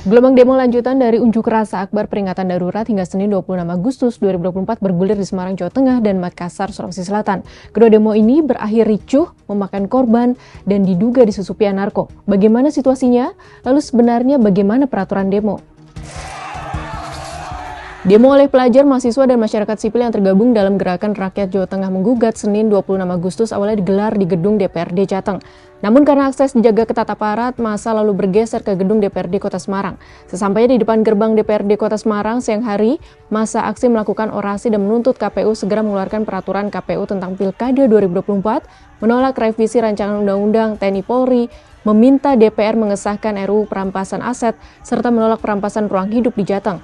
Gelombang demo lanjutan dari unjuk rasa akbar peringatan darurat hingga Senin 26 Agustus 2024 bergulir di Semarang, Jawa Tengah dan Makassar, Sulawesi Selatan. Kedua demo ini berakhir ricuh, memakan korban, dan diduga disusupi anarko. Bagaimana situasinya? Lalu sebenarnya bagaimana peraturan demo? Demo oleh pelajar, mahasiswa, dan masyarakat sipil yang tergabung dalam Gerakan Rakyat Jawa Tengah Menggugat Senin 26 Agustus awalnya digelar di gedung DPRD Jateng. Namun karena akses dijaga ketat aparat, massa lalu bergeser ke gedung DPRD Kota Semarang. Sesampainya di depan gerbang DPRD Kota Semarang siang hari, massa aksi melakukan orasi dan menuntut KPU segera mengeluarkan peraturan KPU tentang Pilkada 2024, menolak revisi rancangan Undang-Undang TNI Polri, meminta DPR mengesahkan RUU perampasan aset, serta menolak perampasan ruang hidup di Jateng.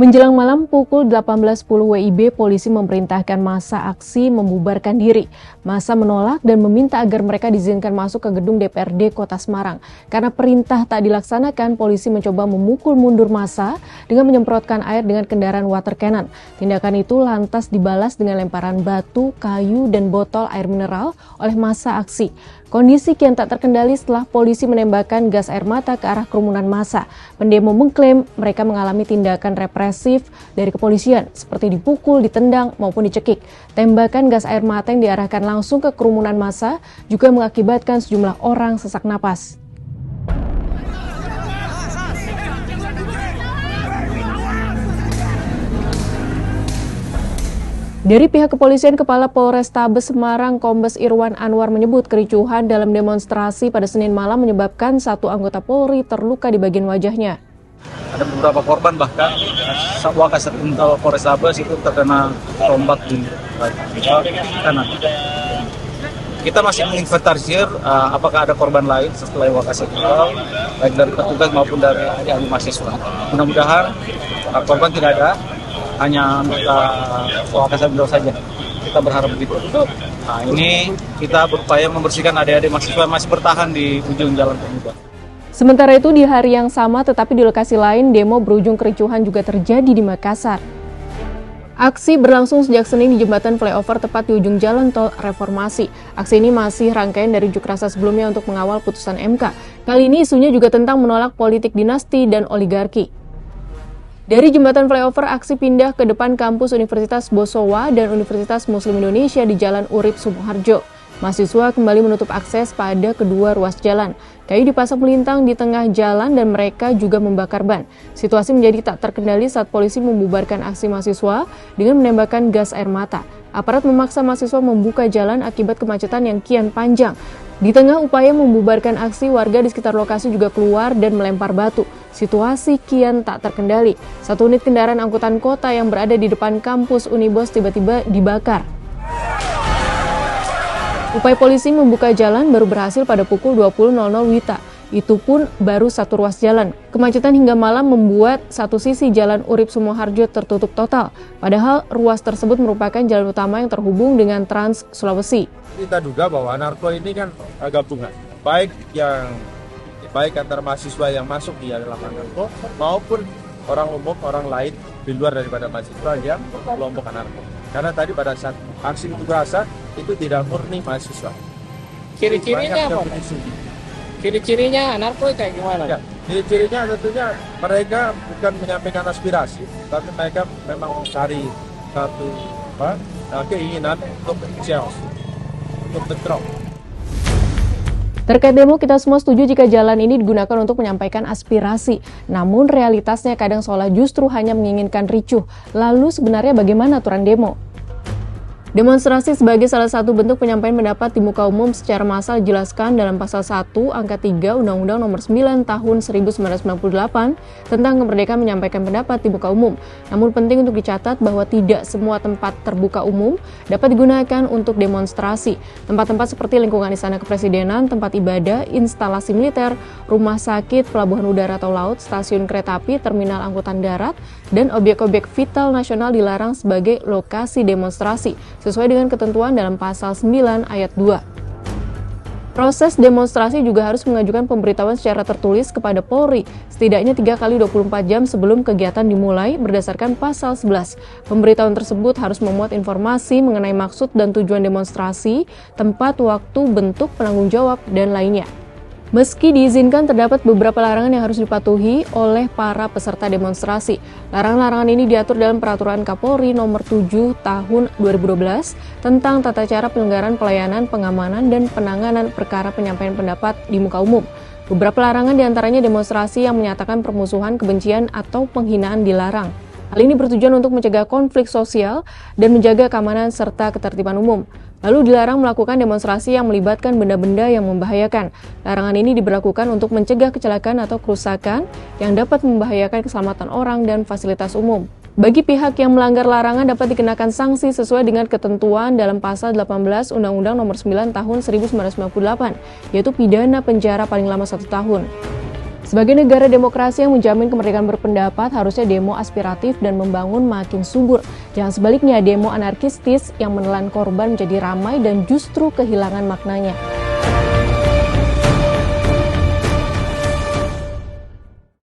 Menjelang malam pukul 18.10 WIB, polisi memerintahkan massa aksi membubarkan diri. Massa menolak dan meminta agar mereka diizinkan masuk ke gedung DPRD Kota Semarang. Karena perintah tak dilaksanakan, polisi mencoba memukul mundur massa dengan menyemprotkan air dengan kendaraan water cannon. Tindakan itu lantas dibalas dengan lemparan batu, kayu, dan botol air mineral oleh massa aksi. Kondisi kian tak terkendali setelah polisi menembakkan gas air mata ke arah kerumunan massa. Pendemo mengklaim mereka mengalami tindakan represif dari kepolisian, seperti dipukul, ditendang, maupun dicekik. Tembakan gas air mata yang diarahkan langsung ke kerumunan massa juga mengakibatkan sejumlah orang sesak napas. Dari pihak kepolisian, Kepala Polrestabes Semarang Kombes Irwan Anwar menyebut kericuhan dalam demonstrasi pada Senin malam menyebabkan satu anggota Polri terluka di bagian wajahnya. Ada beberapa korban, bahkan Wakasat Polrestabes itu terkena tombak di kanan. Kita masih menginventarisir apakah ada korban lain setelah Wakasat baik dari petugas maupun dari mahasiswa. Mudah-mudahan korban tidak ada. Hanya Wakasat saja. Kita berharap begitu. Nah, ini kita berupaya membersihkan adik-adik mahasiswa yang masih bertahan di ujung Jalan Pemuda. Sementara itu di hari yang sama tetapi di lokasi lain, demo berujung kericuhan juga terjadi di Makassar. Aksi berlangsung sejak Senin di jembatan flyover tepat di ujung Jalan Tol Reformasi. Aksi ini masih rangkaian dari unjuk rasa sebelumnya untuk mengawal putusan MK. Kali ini isunya juga tentang menolak politik dinasti dan oligarki. Dari jembatan flyover, aksi pindah ke depan kampus Universitas Bosowa dan Universitas Muslim Indonesia di Jalan Urip Sumoharjo. Mahasiswa kembali menutup akses pada kedua ruas jalan. Kayu dipasang melintang di tengah jalan dan mereka juga membakar ban. Situasi menjadi tak terkendali saat polisi membubarkan aksi mahasiswa dengan menembakkan gas air mata. Aparat memaksa mahasiswa membuka jalan akibat kemacetan yang kian panjang. Di tengah upaya membubarkan aksi, warga di sekitar lokasi juga keluar dan melempar batu. Situasi kian tak terkendali. Satu unit kendaraan angkutan kota yang berada di depan kampus Unibos tiba-tiba dibakar. Upaya polisi membuka jalan baru berhasil pada pukul 20.00 WITA. Itu pun baru satu ruas jalan. Kemacetan hingga malam membuat satu sisi Jalan Urip Sumoharjo tertutup total. Padahal ruas tersebut merupakan jalan utama yang terhubung dengan Trans Sulawesi. Kita duga bahwa narko ini kan gabungan, baik antara mahasiswa yang masuk di lapangan narko maupun orang umum, orang lain di luar daripada mahasiswa yang kelompok narko. Karena tadi pada saat aksi unjuk rasa itu tidak murni mahasiswa. Ciri-cirinya apa? Ciri-cirinya narko kayak gimana? Ya, ciri-cirinya tentunya mereka bukan menyampaikan aspirasi, tapi mereka memang mencari satu keinginan untuk chaos, untuk bentrok. Terkait demo, kita semua setuju jika jalan ini digunakan untuk menyampaikan aspirasi. Namun realitasnya kadang seolah justru hanya menginginkan ricuh. Lalu sebenarnya bagaimana aturan demo? Demonstrasi sebagai salah satu bentuk penyampaian pendapat di muka umum secara massal dijelaskan dalam pasal 1 angka 3 Undang-Undang Nomor 9 Tahun 1998 tentang kemerdekaan menyampaikan pendapat di muka umum. Namun penting untuk dicatat bahwa tidak semua tempat terbuka umum dapat digunakan untuk demonstrasi. Tempat-tempat seperti lingkungan Istana Kepresidenan, tempat ibadah, instalasi militer, rumah sakit, pelabuhan udara atau laut, stasiun kereta api, terminal angkutan darat, dan objek-objek vital nasional dilarang sebagai lokasi demonstrasi sesuai dengan ketentuan dalam pasal 9 ayat 2. Proses demonstrasi juga harus mengajukan pemberitahuan secara tertulis kepada Polri setidaknya 3 kali 24 jam sebelum kegiatan dimulai berdasarkan pasal 11. Pemberitahuan tersebut harus memuat informasi mengenai maksud dan tujuan demonstrasi, tempat, waktu, bentuk, penanggung jawab, dan lainnya. Meski diizinkan, terdapat beberapa larangan yang harus dipatuhi oleh para peserta demonstrasi. Larangan-larangan ini diatur dalam Peraturan Kapolri Nomor 7 Tahun 2012 tentang tata cara penyelenggaraan pelayanan, pengamanan, dan penanganan perkara penyampaian pendapat di muka umum. Beberapa larangan diantaranya demonstrasi yang menyatakan permusuhan, kebencian, atau penghinaan dilarang. Hal ini bertujuan untuk mencegah konflik sosial dan menjaga keamanan serta ketertiban umum. Lalu dilarang melakukan demonstrasi yang melibatkan benda-benda yang membahayakan. Larangan ini diberlakukan untuk mencegah kecelakaan atau kerusakan yang dapat membahayakan keselamatan orang dan fasilitas umum. Bagi pihak yang melanggar larangan dapat dikenakan sanksi sesuai dengan ketentuan dalam Pasal 18 Undang-Undang Nomor 9 Tahun 1998, yaitu pidana penjara paling lama 1 tahun. Sebagai negara demokrasi yang menjamin kemerdekaan berpendapat, harusnya demo aspiratif dan membangun makin subur. Jangan sebaliknya, demo anarkistis yang menelan korban menjadi ramai dan justru kehilangan maknanya.